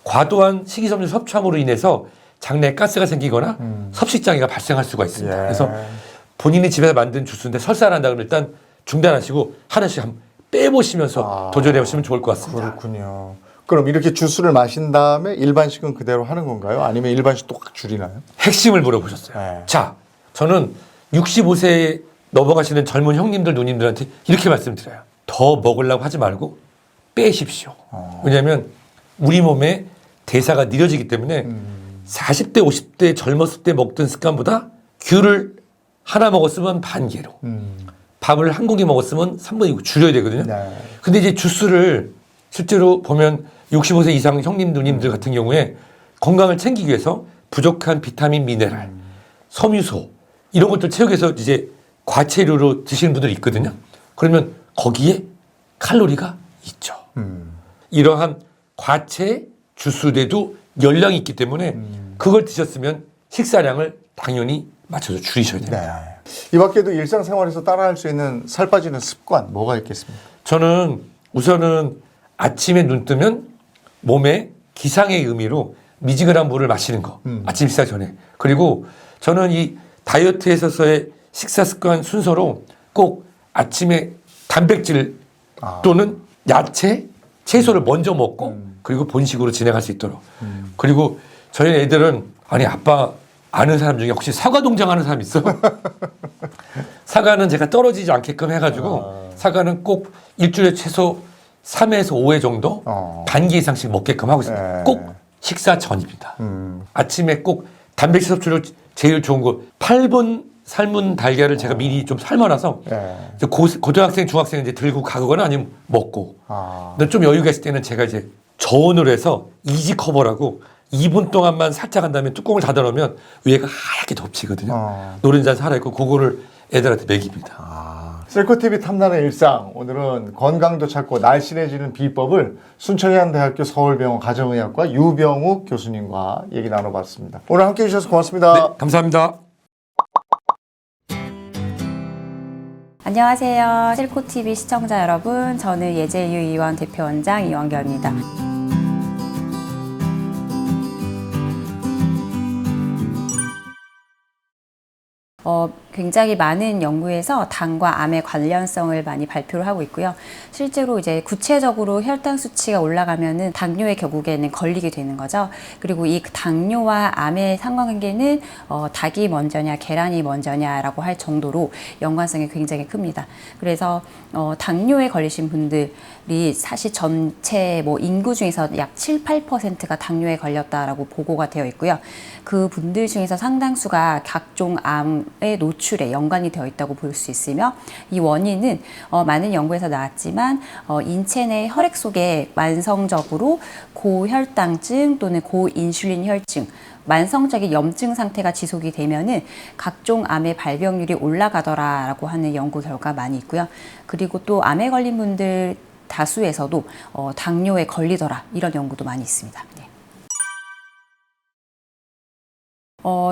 과도한 식이섬유 섭취함으로 인해서 장내에 가스가 생기거나 섭식장애가 발생할 수가 있습니다. 예. 그래서 본인이 집에서 만든 주스인데 설사를 한다 그러면 일단 중단하시고 하나씩 한번 빼보시면서 도전해 보시면 좋을 것 같습니다. 그렇군요. 그럼 이렇게 주스를 마신 다음에 일반식은 그대로 하는 건가요? 아니면 일반식 또 확 줄이나요? 핵심을 물어보셨어요. 네. 자, 저는 65세 넘어가시는 젊은 형님들, 누님들한테 이렇게 말씀드려요. 더 먹으려고 하지 말고 빼십시오. 왜냐하면 우리 몸에 대사가 느려지기 때문에 40대, 50대 젊었을 때 먹던 습관보다 귤을 하나 먹었으면 반 개로 밥을 한 공기 먹었으면 3분의 2로 줄여야 되거든요. 네. 근데 이제 주스를 실제로 보면 65세 이상 형님, 누님들 같은 경우에 건강을 챙기기 위해서 부족한 비타민, 미네랄, 섬유소 이런 것들 채우기 위해서 이제 과채류로 드시는 분들이 있거든요. 그러면 거기에 칼로리가 있죠. 이러한 과채 주스에도 열량이 있기 때문에 그걸 드셨으면 식사량을 당연히 맞춰서 줄이셔야 됩니다. 네. 이 밖에도 일상생활에서 따라할 수 있는 살 빠지는 습관 뭐가 있겠습니까? 저는 우선은 아침에 눈 뜨면 몸에 기상의 의미로 미지근한 물을 마시는 거. 아침 식사 전에. 그리고 저는 이 다이어트에 있어서의 식사 습관 순서로 꼭 아침에 단백질 또는 야채, 채소를 먼저 먹고 그리고 본식으로 진행할 수 있도록. 그리고 저희 애들은 아니 아빠 아는 사람 중에 혹시 사과 동장 하는 사람 있어? 사과는 제가 떨어지지 않게끔 해가지고 사과는 꼭 일주일에 최소 3회에서 5회 정도 반개 이상씩 먹게끔 하고 있습니다. 네. 꼭 식사 전입니다. 아침에 꼭 단백질 섭취로 제일 좋은 거 8분 삶은 달걀을 제가 미리 좀 삶아놔서 이제 고등학생, 중학생 이제 들고 가거나 아니면 먹고. 근데 좀 여유가 있을 때는 제가 이제 저온으로 해서 이지 커버라고 2분 동안만 살짝 한 다음에 뚜껑을 닫아 놓으면 위에가 하얗게 덮치거든요. 노른자 살아있고 그거를 애들한테 먹입니다. 셀코TV 탐나는 일상, 오늘은 건강도 찾고 날씬해지는 비법을 순천해안대학교 서울병원 가정의학과 유병욱 교수님과 얘기 나눠봤습니다. 오늘 함께해 주셔서 고맙습니다. 네, 감사합니다. 안녕하세요. 셀코TV 시청자 여러분. 저는 예재유 의원 대표원장 이원결입니다. 굉장히 많은 연구에서 당과 암의 관련성을 많이 발표를 하고 있고요. 실제로 이제 구체적으로 혈당 수치가 올라가면은 당뇨에 결국에는 걸리게 되는 거죠. 그리고 이 당뇨와 암의 상관관계는 닭이 먼저냐 계란이 먼저냐라고 할 정도로 연관성이 굉장히 큽니다. 그래서 당뇨에 걸리신 분들이 사실 전체 인구 중에서 약 7, 8%가 당뇨에 걸렸다라고 보고가 되어 있고요. 그 분들 중에서 상당수가 각종 암의 노출에 연관이 되어 있다고 볼 수 있으며 이 원인은 많은 연구에서 나왔지만 인체 내 혈액 속에 만성적으로 고혈당증 또는 고인슐린 혈증 만성적인 염증 상태가 지속이 되면은 각종 암의 발병률이 올라가더라라고 하는 연구 결과 많이 있고요. 그리고 또 암에 걸린 분들 다수에서도 당뇨에 걸리더라 이런 연구도 많이 있습니다. 네.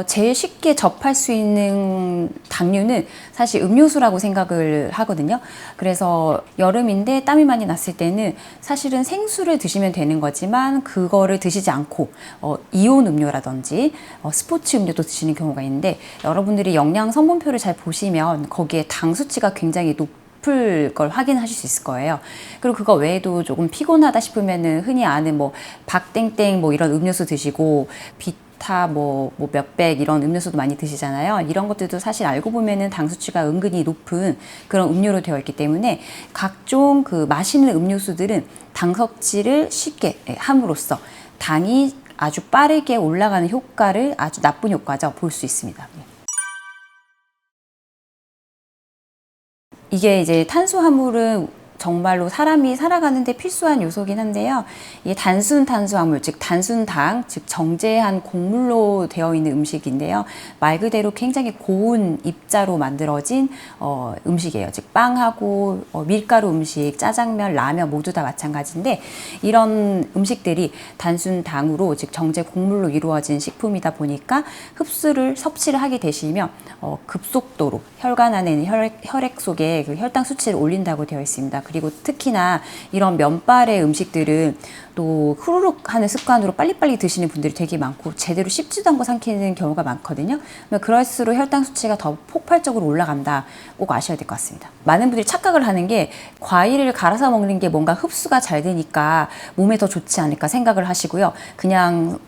제일 쉽게 접할 수 있는 당류는 사실 음료수라고 생각을 하거든요. 그래서 여름인데 땀이 많이 났을 때는 사실은 생수를 드시면 되는 거지만 그거를 드시지 않고 이온 음료라든지 스포츠 음료도 드시는 경우가 있는데 여러분들이 영양 성분표를 잘 보시면 거기에 당 수치가 굉장히 높을 걸 확인하실 수 있을 거예요. 그리고 그거 외에도 조금 피곤하다 싶으면은 흔히 아는 박땡땡 이런 음료수 드시고 비타 몇백 이런 음료수도 많이 드시잖아요. 이런 것들도 사실 알고 보면은 당 수치가 은근히 높은 그런 음료로 되어 있기 때문에 각종 그 마시는 음료수들은 당 섭취를 쉽게 함으로써 당이 아주 빠르게 올라가는 효과를 아주 나쁜 효과죠 볼 수 있습니다. 이게 이제 탄수화물은 정말로 사람이 살아가는데 필수한 요소긴 한데요. 이게 단순 탄수화물, 즉 단순당, 즉 정제한 곡물로 되어 있는 음식인데요. 말 그대로 굉장히 고운 입자로 만들어진 음식이에요. 즉 빵하고 밀가루 음식, 짜장면, 라면 모두 다 마찬가지인데 이런 음식들이 단순당으로 즉 정제 곡물로 이루어진 식품이다 보니까 섭취를 하게 되시면 급속도로 혈관 안에 있는 혈액 속에 그 혈당 수치를 올린다고 되어 있습니다. 그리고 특히나 이런 면발의 음식들은 또 후루룩 하는 습관으로 빨리빨리 드시는 분들이 되게 많고 제대로 씹지도 않고 삼키는 경우가 많거든요. 그럴수록 혈당 수치가 더 폭발적으로 올라간다. 꼭 아셔야 될 것 같습니다. 많은 분들이 착각을 하는 게 과일을 갈아서 먹는 게 뭔가 흡수가 잘 되니까 몸에 더 좋지 않을까 생각을 하시고요. 그냥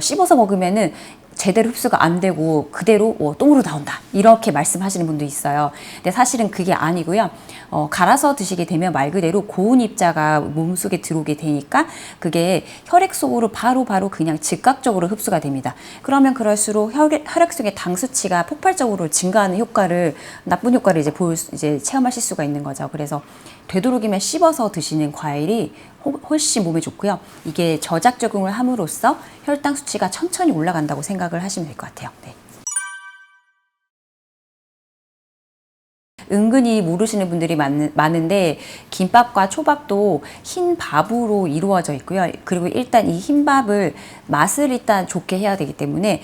씹어서 먹으면은 제대로 흡수가 안 되고 그대로 똥으로 나온다 이렇게 말씀하시는 분도 있어요. 근데 사실은 그게 아니고요. 갈아서 드시게 되면 말 그대로 고운 입자가 몸속에 들어오게 되니까 그게 혈액 속으로 바로 그냥 즉각적으로 흡수가 됩니다. 그러면 그럴수록 혈액 속의 당 수치가 폭발적으로 증가하는 나쁜 효과를 이제 체험하실 수가 있는 거죠. 그래서 되도록이면 씹어서 드시는 과일이 훨씬 몸에 좋고요. 이게 저작 적응을 함으로써 혈당 수치가 천천히 올라간다고 생각을 하시면 될 것 같아요. 네. 은근히 모르시는 분들이 많은데 김밥과 초밥도 흰 밥으로 이루어져 있고요. 그리고 일단 이 흰 밥을 맛을 일단 좋게 해야 되기 때문에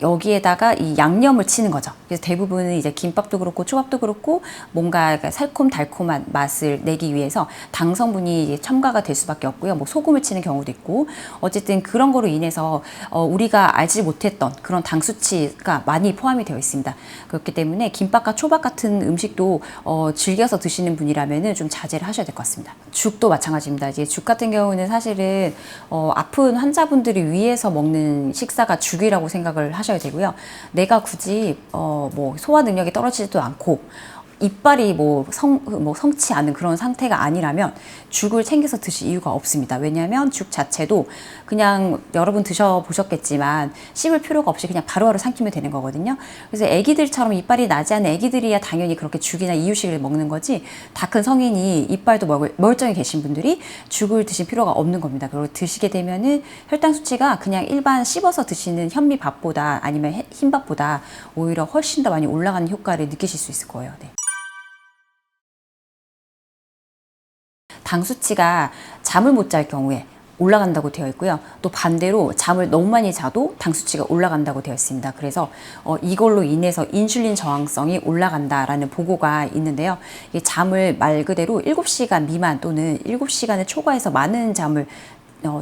여기에다가 이 양념을 치는 거죠. 그래서 대부분은 이제 김밥도 그렇고 초밥도 그렇고 뭔가 살콤 달콤한 맛을 내기 위해서 당 성분이 첨가가 될 수밖에 없고요. 뭐 소금을 치는 경우도 있고 어쨌든 그런 거로 인해서 우리가 알지 못했던 그런 당 수치가 많이 포함이 되어 있습니다. 그렇기 때문에 김밥과 초밥 같은 음식도 즐겨서 드시는 분이라면은 좀 자제를 하셔야 될 것 같습니다. 죽도 마찬가지입니다. 이제 죽 같은 경우는 사실은 아픈 환자분들을 위해서 먹는 식사가 죽이라고 생각을 하셔야 되고요. 내가 굳이 뭐 소화 능력이 떨어지지도 않고 이빨이 성치 않은 그런 상태가 아니라면 죽을 챙겨서 드실 이유가 없습니다. 왜냐하면 죽 자체도 그냥 여러분 드셔보셨겠지만 씹을 필요가 없이 그냥 바로바로 삼키면 되는 거거든요. 그래서 애기들처럼 이빨이 나지 않은 애기들이야 당연히 그렇게 죽이나 이유식을 먹는 거지 다 큰 성인이 이빨도 멀쩡히 계신 분들이 죽을 드실 필요가 없는 겁니다. 그리고 드시게 되면은 혈당 수치가 그냥 일반 씹어서 드시는 현미밥보다 아니면 흰밥보다 오히려 훨씬 더 많이 올라가는 효과를 느끼실 수 있을 거예요. 네. 당 수치가 잠을 못 잘 경우에 올라간다고 되어 있고요. 또 반대로 잠을 너무 많이 자도 당 수치가 올라간다고 되어 있습니다. 그래서 이걸로 인해서 인슐린 저항성이 올라간다라는 보고가 있는데요. 이 잠을 말 그대로 7시간 미만 또는 7시간을 초과해서 많은 잠을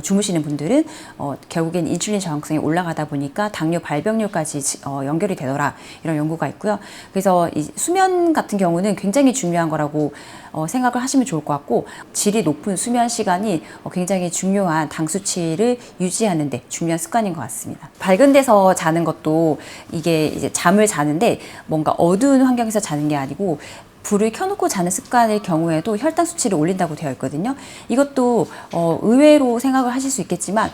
주무시는 분들은 결국엔 인슐린 저항성이 올라가다 보니까 당뇨 발병률까지 연결이 되더라 이런 연구가 있고요. 그래서 이 수면 같은 경우는 굉장히 중요한 거라고 생각을 하시면 좋을 것 같고 질이 높은 수면 시간이 굉장히 중요한 당 수치를 유지하는 데 중요한 습관인 것 같습니다. 밝은 데서 자는 것도 이게 이제 잠을 자는데 뭔가 어두운 환경에서 자는 게 아니고 불을 켜놓고 자는 습관의 경우에도 혈당 수치를 올린다고 되어 있거든요. 이것도 의외로 생각을 하실 수 있겠지만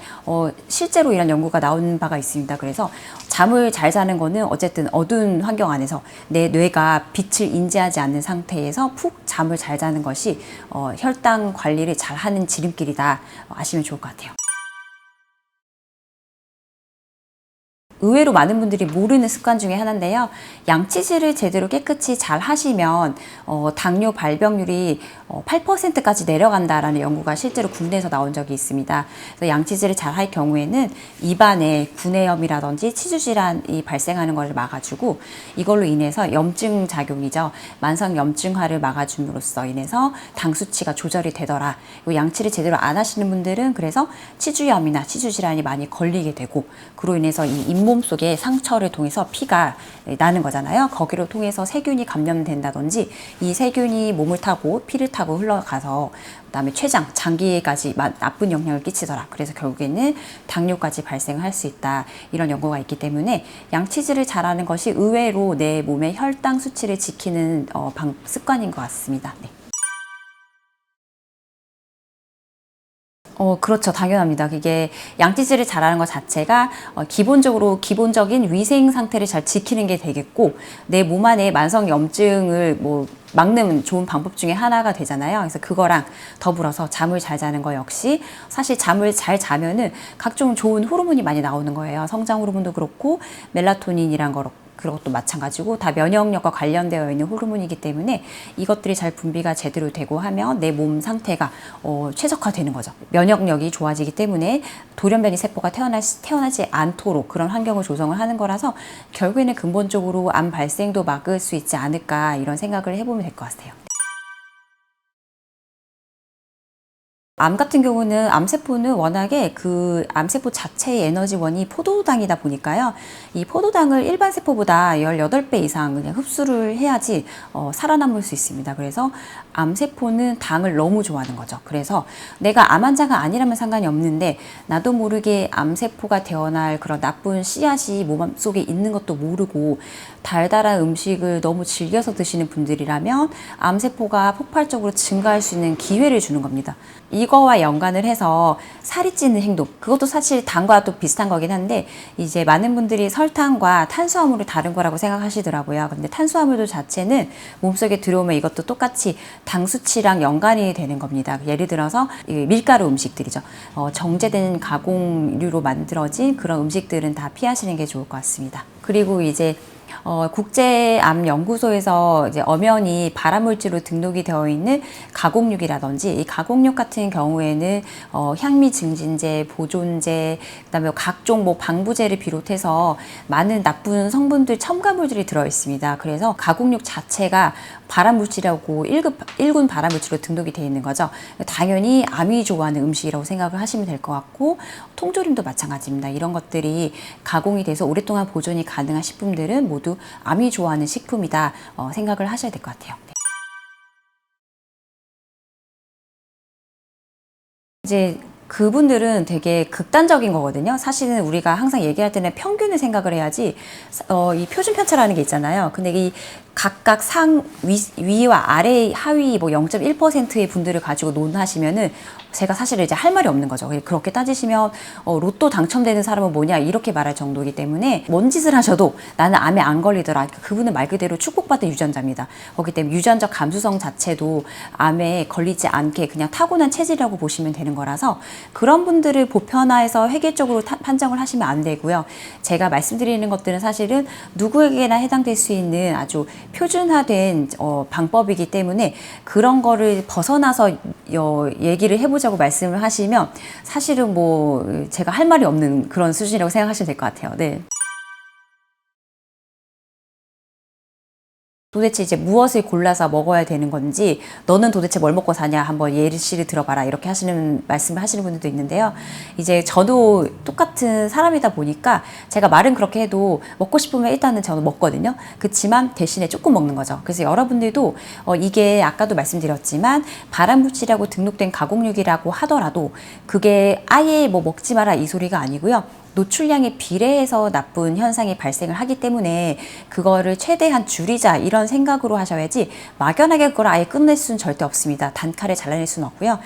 실제로 이런 연구가 나온 바가 있습니다. 그래서 잠을 잘 자는 거는 어쨌든 어두운 환경 안에서 내 뇌가 빛을 인지하지 않는 상태에서 푹 잠을 잘 자는 것이 혈당 관리를 잘 하는 지름길이다 아시면 좋을 것 같아요. 의외로 많은 분들이 모르는 습관 중에 하나인데요. 양치질을 제대로 깨끗이 잘 하시면 당뇨 발병률이 8%까지 내려간다라는 연구가 실제로 국내에서 나온 적이 있습니다. 그래서 양치질을 잘 할 경우에는 입안에 구내염이라든지 치주 질환이 발생하는 것을 막아주고 이걸로 인해서 염증 작용이죠. 만성 염증화를 막아줌으로써 인해서 당 수치가 조절이 되더라. 양치를 제대로 안 하시는 분들은 그래서 치주염이나 치주 질환이 많이 걸리게 되고 그로 인해서 이 잇몸 속에 상처를 통해서 피가 나는 거잖아요. 거기를 통해서 세균이 감염된다든지 이 세균이 몸을 타고 피를 타고 흘러가서 그다음에 췌장, 장기에까지 나쁜 영향을 끼치더라. 그래서 결국에는 당뇨까지 발생할 수 있다. 이런 연구가 있기 때문에 양치질을 잘하는 것이 의외로 내 몸의 혈당 수치를 지키는 습관인 것 같습니다. 네. 그렇죠. 당연합니다. 이게 양치질을 잘하는 것 자체가 기본적인 위생 상태를 잘 지키는 게 되겠고, 내 몸 안에 만성 염증을 막는 좋은 방법 중에 하나가 되잖아요. 그래서 그거랑 더불어서 잠을 잘 자는 거 역시 사실 잠을 잘 자면은 각종 좋은 호르몬이 많이 나오는 거예요. 성장 호르몬도 그렇고 멜라토닌이란 그것도 마찬가지고 다 면역력과 관련되어 있는 호르몬이기 때문에 이것들이 잘 분비가 제대로 되고 하면 내 몸 상태가 최적화되는 거죠. 면역력이 좋아지기 때문에 돌연변이 세포가 태어나지 않도록 그런 환경을 조성을 하는 거라서 결국에는 근본적으로 암 발생도 막을 수 있지 않을까 이런 생각을 해보면 될 것 같아요. 암 같은 경우는 암세포는 워낙에 그 암세포 자체의 에너지원이 포도당이다 보니까요. 이 포도당을 일반 세포보다 18배 이상 그냥 흡수를 해야지 살아남을 수 있습니다. 그래서 암세포는 당을 너무 좋아하는 거죠. 그래서 내가 암 환자가 아니라면 상관이 없는데 나도 모르게 암세포가 태어날 그런 나쁜 씨앗이 몸 속에 있는 것도 모르고 달달한 음식을 너무 즐겨서 드시는 분들이라면 암세포가 폭발적으로 증가할 수 있는 기회를 주는 겁니다. 이거와 연관을 해서 살이 찌는 행동, 그것도 사실 당과 또 비슷한 거긴 한데 이제 많은 분들이 설탕과 탄수화물이 다른 거라고 생각하시더라고요. 근데 탄수화물도 자체는 몸속에 들어오면 이것도 똑같이 당 수치랑 연관이 되는 겁니다. 예를 들어서 밀가루 음식들이죠. 정제된 가공류로 만들어진 그런 음식들은 다 피하시는 게 좋을 것 같습니다. 그리고 이제 국제암연구소에서 이제 엄연히 발암물질로 등록이 되어 있는 가공육이라든지 이 가공육 같은 경우에는 향미 증진제, 보존제, 그다음에 각종 방부제를 비롯해서 많은 나쁜 성분들, 첨가물들이 들어 있습니다. 그래서 가공육 자체가 발암물질이라고 1군 발암물질로 등록이 되어 있는 거죠. 당연히 암이 좋아하는 음식이라고 생각을 하시면 될 것 같고 통조림도 마찬가지입니다. 이런 것들이 가공이 돼서 오랫동안 보존이 가능한 식품들은 모두 암이 좋아하는 식품이다 생각을 하셔야 될 것 같아요. 이제 그분들은 되게 극단적인 거거든요. 사실은 우리가 항상 얘기할 때는 평균을 생각을 해야지 이 표준 편차라는 게 있잖아요. 근데 이 각각 위와 아래 하위 0.1%의 분들을 가지고 논하시면은 제가 사실은 이제 할 말이 없는 거죠. 그렇게 따지시면 로또 당첨되는 사람은 뭐냐 이렇게 말할 정도이기 때문에 뭔 짓을 하셔도 나는 암에 안 걸리더라. 그분은 말 그대로 축복받은 유전자입니다. 그렇기 때문에 유전적 감수성 자체도 암에 걸리지 않게 그냥 타고난 체질이라고 보시면 되는 거라서 그런 분들을 보편화해서 획일적으로 판정을 하시면 안 되고요. 제가 말씀드리는 것들은 사실은 누구에게나 해당될 수 있는 아주 표준화된 방법이기 때문에 그런 거를 벗어나서 얘기를 해보자고 말씀을 하시면 사실은 제가 할 말이 없는 그런 수준이라고 생각하시면 될 것 같아요. 네. 도대체 이제 무엇을 골라서 먹어야 되는 건지 너는 도대체 뭘 먹고 사냐 한번 예시를 들어봐라 이렇게 말씀을 하시는 분들도 있는데요. 이제 저도 똑같은 사람이다 보니까 제가 말은 그렇게 해도 먹고 싶으면 일단은 저는 먹거든요. 그렇지만 대신에 조금 먹는 거죠. 그래서 여러분들도 이게 아까도 말씀드렸지만 발암물질이라고 등록된 가공육이라고 하더라도 그게 아예 먹지 마라 이 소리가 아니고요. 노출량에 비례해서 나쁜 현상이 발생을 하기 때문에 그거를 최대한 줄이자 이런 생각으로 하셔야지 막연하게 그걸 아예 끝낼 수는 절대 없습니다. 단칼에 잘라낼 수는 없고요.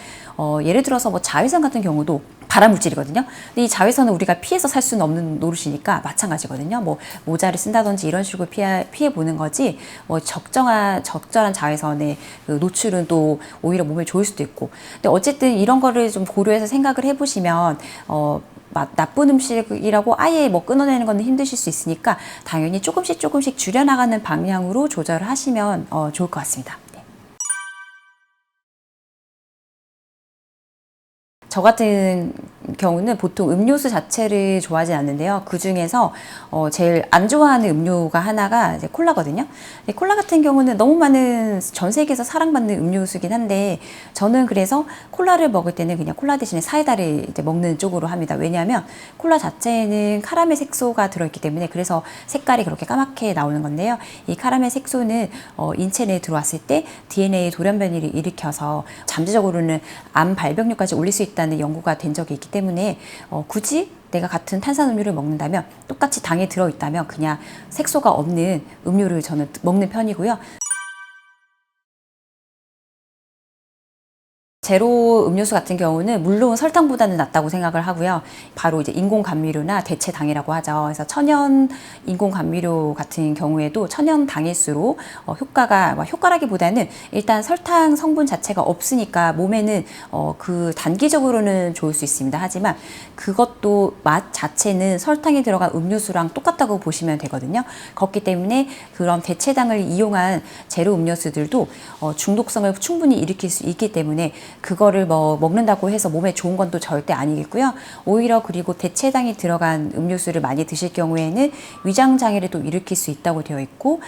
예를 들어서 자외선 같은 경우도 발암물질이거든요. 근데 이 자외선은 우리가 피해서 살 수는 없는 노릇이니까 마찬가지거든요. 모자를 쓴다든지 이런 식으로 피해 보는 거지. 적절한 자외선의 그 노출은 또 오히려 몸에 좋을 수도 있고. 근데 어쨌든 이런 거를 좀 고려해서 생각을 해보시면 나쁜 음식이라고 아예 끊어내는 건 힘드실 수 있으니까 당연히 조금씩 줄여나가는 방향으로 조절을 하시면 좋을 것 같습니다. 네. 저 같은 경우는 보통 음료수 자체를 좋아하지 않는데요. 그 중에서 제일 안 좋아하는 음료가 하나가 이제 콜라거든요. 콜라 같은 경우는 너무 많은 전 세계에서 사랑받는 음료수긴 한데 저는 그래서 콜라를 먹을 때는 그냥 콜라 대신에 사이다를 이제 먹는 쪽으로 합니다. 왜냐하면 콜라 자체에는 카라멜 색소가 들어있기 때문에 그래서 색깔이 그렇게 까맣게 나오는 건데요. 이 카라멜 색소는 인체 내에 들어왔을 때 DNA 돌연변이를 일으켜서 잠재적으로는 암 발병률까지 올릴 수 있다는 연구가 된 적이 있기 때문에 굳이 내가 같은 탄산음료를 먹는다면 똑같이 당에 들어있다면 그냥 색소가 없는 음료를 저는 먹는 편이고요. 제로 음료수 같은 경우는 물론 설탕보다는 낫다고 생각을 하고요. 바로 이제 인공 감미료나 대체당이라고 하죠. 그래서 천연 인공 감미료 같은 경우에도 천연 당일수록 효과라기보다는 일단 설탕 성분 자체가 없으니까 몸에는 그 단기적으로는 좋을 수 있습니다. 하지만 그것도 맛 자체는 설탕이 들어간 음료수랑 똑같다고 보시면 되거든요. 그렇기 때문에 그런 대체당을 이용한 제로 음료수들도 중독성을 충분히 일으킬 수 있기 때문에 그거를 먹는다고 해서 몸에 좋은 건 또 절대 아니겠고요. 오히려 그리고 대체당이 들어간 음료수를 많이 드실 경우에는 위장 장애를 또 일으킬 수 있다고 되어 있고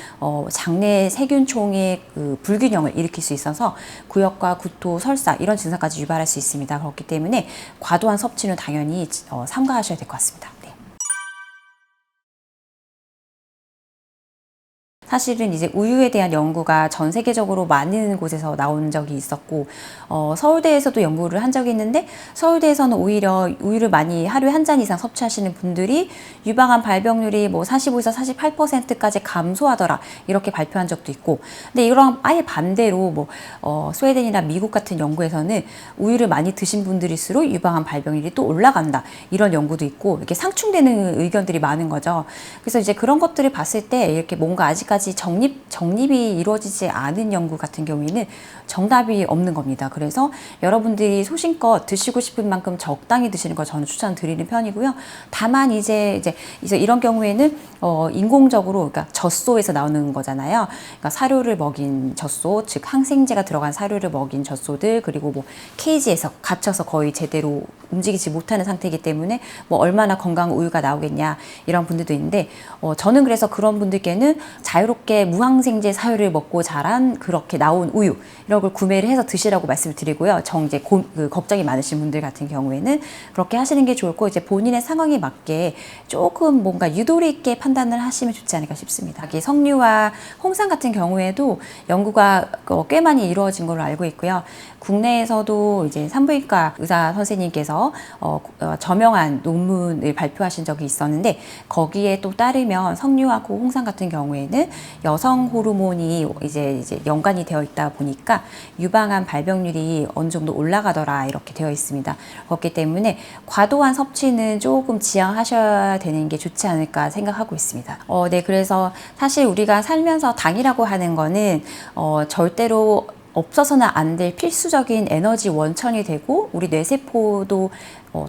장내 세균총의 그 불균형을 일으킬 수 있어서 구역과 구토, 설사 이런 증상까지 유발할 수 있습니다. 그렇기 때문에 과도한 섭취는 당연히 삼가하셔야 될 것 같습니다. 사실은 이제 우유에 대한 연구가 전 세계적으로 많은 곳에서 나온 적이 있었고 서울대에서도 연구를 한 적이 있는데 서울대에서는 오히려 우유를 많이 하루에 한 잔 이상 섭취하시는 분들이 유방암 발병률이 45에서 48%까지 감소하더라 이렇게 발표한 적도 있고 근데 이런 아예 반대로 스웨덴이나 미국 같은 연구에서는 우유를 많이 드신 분들일수록 유방암 발병률이 또 올라간다 이런 연구도 있고 이렇게 상충되는 의견들이 많은 거죠. 그래서 이제 그런 것들을 봤을 때 이렇게 뭔가 아직까지 정립이 이루어지지 않은 연구 같은 경우에는 정답이 없는 겁니다. 그래서 여러분들이 소신껏 드시고 싶은 만큼 적당히 드시는 걸 저는 추천드리는 편이고요. 다만 이제 이런 경우에는 인공적으로 그러니까 젖소에서 나오는 거잖아요. 그러니까 사료를 먹인 젖소, 즉 항생제가 들어간 사료를 먹인 젖소들 그리고 케이지에서 갇혀서 거의 제대로 움직이지 못하는 상태이기 때문에 얼마나 건강한 우유가 나오겠냐 이런 분들도 있는데 저는 그래서 그런 분들께는 자유롭게 무항생제 사료를 먹고 자란 그렇게 나온 우유 이런 걸 구매를 해서 드시라고 말씀을 드리고요. 걱정이 많으신 분들 같은 경우에는 그렇게 하시는 게 좋고 이제 본인의 상황에 맞게 조금 뭔가 유도리 있게 판단을 하시면 좋지 않을까 싶습니다. 석류와 홍삼 같은 경우에도 연구가 꽤 많이 이루어진 걸로 알고 있고요. 국내에서도 이제 산부인과 의사 선생님께서 저명한 논문을 발표하신 적이 있었는데 거기에 또 따르면 석류하고 홍삼 같은 경우에는 여성 호르몬이 이제 연관이 되어 있다 보니까 유방암 발병률이 어느 정도 올라가더라 이렇게 되어 있습니다. 그렇기 때문에 과도한 섭취는 조금 지양하셔야 되는 게 좋지 않을까 생각하고 있습니다. 네, 그래서 사실 우리가 살면서 당이라고 하는 거는 절대로 없어서는 안 될 필수적인 에너지 원천이 되고 우리 뇌세포도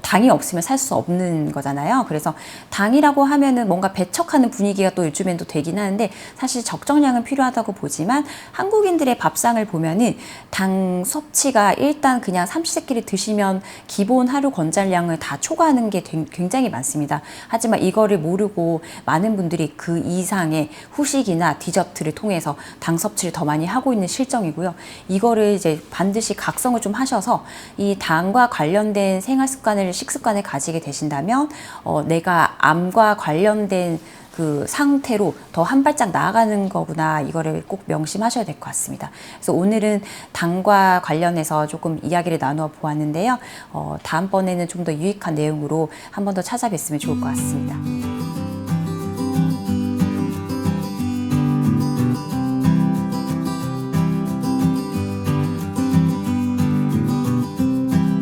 당이 없으면 살 수 없는 거잖아요. 그래서 당이라고 하면은 뭔가 배척하는 분위기가 또 요즘엔 또 되긴 하는데 사실 적정량은 필요하다고 보지만 한국인들의 밥상을 보면은 당 섭취가 일단 그냥 삼시세끼를 드시면 기본 하루 권장량을 다 초과하는 게 굉장히 많습니다. 하지만 이거를 모르고 많은 분들이 그 이상의 후식이나 디저트를 통해서 당 섭취를 더 많이 하고 있는 실정이고요. 이거를 이제 반드시 각성을 좀 하셔서 이 당과 관련된 생활 습관 식습관을 가지게 되신다면 내가 암과 관련된 그 상태로 더 한 발짝 나아가는 거구나 이거를 꼭 명심하셔야 될 것 같습니다. 그래서 오늘은 당과 관련해서 조금 이야기를 나누어 보았는데요. 다음번에는 좀 더 유익한 내용으로 한 번 더 찾아뵀으면 좋을 것 같습니다.